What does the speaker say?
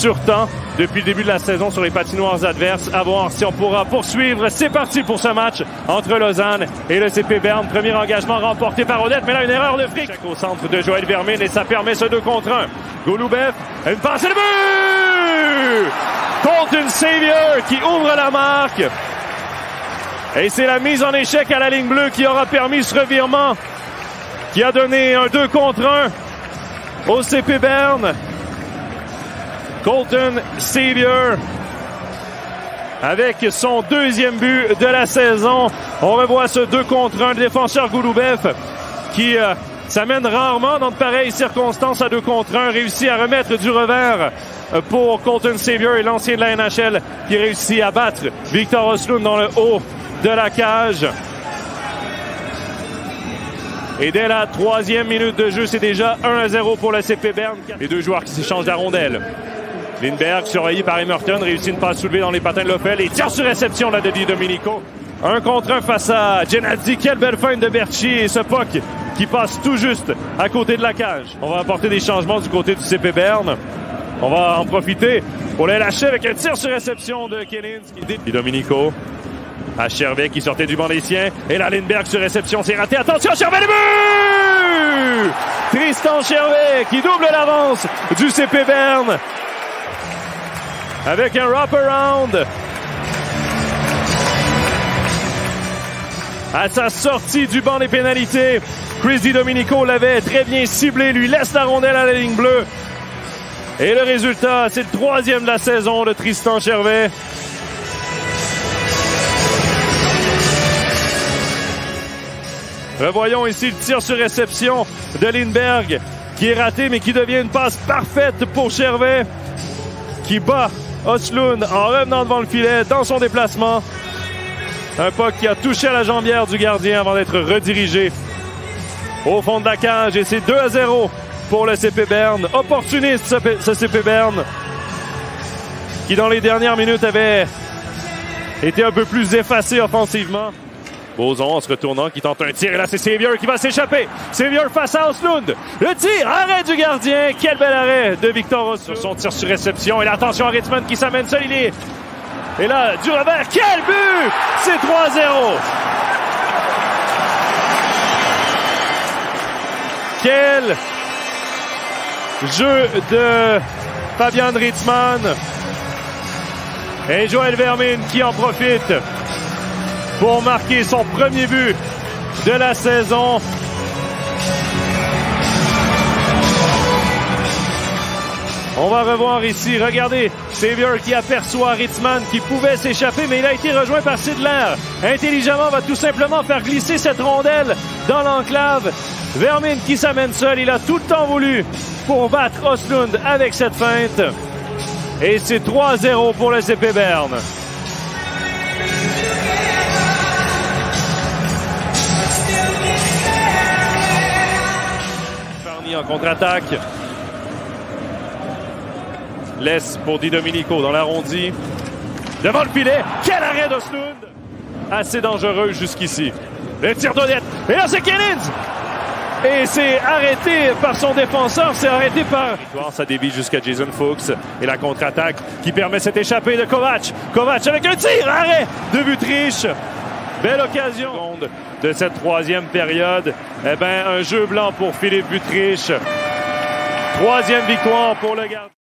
sur temps depuis le début de la saison sur les patinoires adverses. À voir si on pourra poursuivre. C'est parti pour ce match entre Lausanne et le CP Berne. Premier engagement remporté par Odette, mais là une erreur de fric au centre de Joël Vermine et ça permet ce 2 contre 1. Gouloubef, une passe et le but! Colton Savior qui ouvre la marque. Et c'est la mise en échec à la ligne bleue qui aura permis ce revirement qui a donné un 2 contre 1 au CP Berne. Colton Savior avec son 2e but de la saison. On revoit ce 2 contre 1. Le défenseur Gouloubef qui s'amène rarement dans de pareilles circonstances à 2 contre 1. Réussit à remettre du revers pour Colton Savior et l'ancien de la NHL qui réussit à battre Victor Östlund dans le haut de la cage. Et dès la 3e minute de jeu, c'est déjà 1-0 pour le CP Berne. Les deux joueurs qui s'échangent la rondelle. Lindbergh, surveillé par Emerton, réussit une passe soulevée dans les patins de Lofel et tire sur réception là de Di Domenico. 1 contre 1 face à Genadzi. Quelle belle feinte de Berchi et ce puck qui passe tout juste à côté de la cage. On va apporter des changements du côté du CP Berne. On va en profiter pour les lâcher avec un tir sur réception de Kelinski. Di Domenico à Chervet qui sortait du banc des siens. Et là, Lindbergh sur réception, c'est raté. Attention, Chervet, le but! Tristan Chervet qui double l'avance du CP Berne avec un wrap-around. À sa sortie du banc des pénalités, Chris Di Domenico l'avait très bien ciblé, lui laisse la rondelle à la ligne bleue. Et le résultat, c'est le 3e de la saison de Tristan Chervet. Revoyons ici le tir sur réception de Lindbergh qui est raté mais qui devient une passe parfaite pour Chervet qui bat Östlund en revenant devant le filet dans son déplacement. Un puck qui a touché à la jambière du gardien avant d'être redirigé au fond de la cage et c'est 2-0 pour le CP Berne. Opportuniste ce CP Berne qui dans les dernières minutes avait été un peu plus effacé offensivement. Boson en se retournant qui tente un tir et là c'est Savior qui va s'échapper. Savior face à Östlund. Le tir, arrêt du gardien. Quel bel arrêt de Victor Östlund. Son tir sur réception et l'attention à Ritzman qui s'amène seul. Il est... Et là, du revers. Quel but! C'est 3-0. Quel jeu de Fabian Ritzman. Et Joël Vermine qui en profite pour marquer son premier but de la saison. On va revoir ici, regardez, Savior qui aperçoit Ritzman qui pouvait s'échapper, mais il a été rejoint par Sidler. Intelligemment, va tout simplement faire glisser cette rondelle dans l'enclave. Vermine qui s'amène seul, il a tout le temps voulu pour battre Östlund avec cette feinte. Et c'est 3-0 pour le CP Berne. En contre-attaque. Laisse pour Di Domenico dans l'arrondi. Devant le filet. Quel arrêt d'Östlund! Assez dangereux jusqu'ici. Le tir d'Odette. Et là, c'est Kellins! Et c'est arrêté par son défenseur. C'est arrêté par... Ça dévie jusqu'à Jason Fuchs. Et la contre-attaque qui permet cette échappée de Kovac. Kovac avec un tir. Arrêt de Butrich. Belle occasion de cette 3e période. Eh bien, un jeu blanc pour Philippe Butrich. 3e victoire pour le gardien.